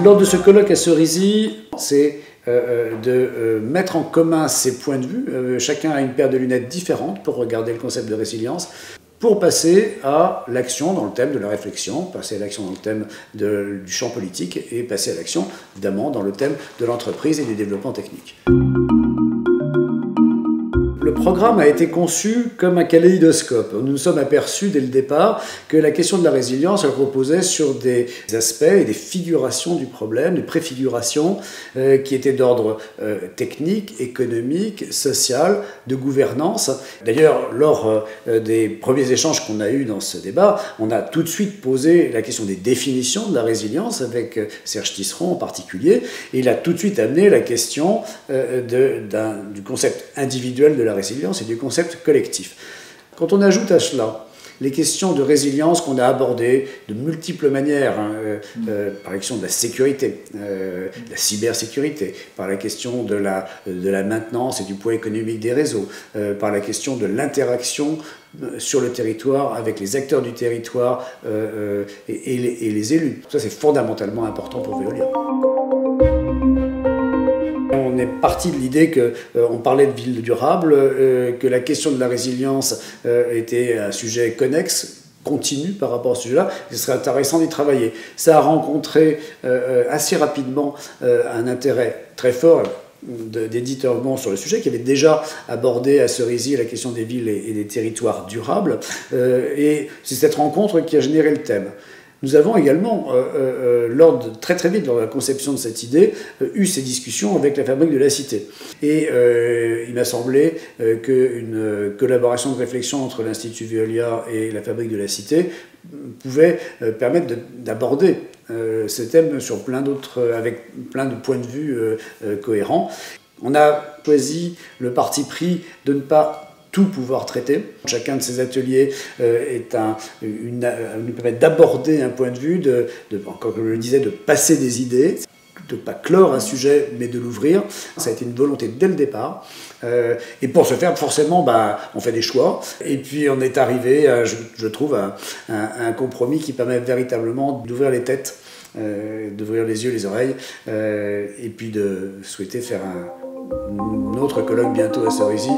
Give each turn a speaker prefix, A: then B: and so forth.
A: Lors de ce colloque à Cerisy, c'est de mettre en commun ses points de vue. Chacun a une paire de lunettes différentes pour regarder le concept de résilience, pour passer à l'action dans le thème de la réflexion, passer à l'action dans le thème du champ politique et passer à l'action, évidemment, dans le thème de l'entreprise et du développement technique. Le programme a été conçu comme un kaléidoscope. Nous nous sommes aperçus dès le départ que la question de la résilience reposait sur des aspects et des figurations du problème, des préfigurations qui étaient d'ordre technique, économique, social, de gouvernance. D'ailleurs, lors des premiers échanges qu'on a eus dans ce débat, on a tout de suite posé la question des définitions de la résilience, avec Serge Tisseron en particulier, et il a tout de suite amené la question du concept individuel de la résilience et du concept collectif. Quand on ajoute à cela les questions de résilience qu'on a abordées de multiples manières, par la question de la sécurité, de la cybersécurité, par la question de la maintenance et du poids économique des réseaux, par la question de l'interaction sur le territoire avec les acteurs du territoire et les élus. Ça, c'est fondamentalement important pour Veolia. On est parti de l'idée qu'on parlait de ville durable, que la question de la résilience était un sujet connexe, continu par rapport à ce sujet-là, il serait intéressant d'y travailler. Ça a rencontré assez rapidement un intérêt très fort d'éditeurs bons sur le sujet, qui avaient déjà abordé à Cerisy la question des villes et des territoires durables, et c'est cette rencontre qui a généré le thème. Nous avons également, très vite, lors de la conception de cette idée, eu ces discussions avec la Fabrique de la Cité. Et il m'a semblé qu'une collaboration de réflexion entre l'Institut Veolia et la Fabrique de la Cité pouvait permettre d'aborder ce thème sur avec plein de points de vue cohérents. On a choisi le parti pris de ne pas tout pouvoir traiter. Chacun de ces ateliers nous permet d'aborder un point de vue, comme je le disais, de passer des idées, de ne pas clore un sujet, mais de l'ouvrir. Ça a été une volonté dès le départ. Et pour ce faire, forcément, on fait des choix. Et puis on est arrivé, je trouve, à un compromis qui permet véritablement d'ouvrir les têtes, d'ouvrir les yeux, les oreilles, et puis de souhaiter faire un autre colloque bientôt à Cerisy.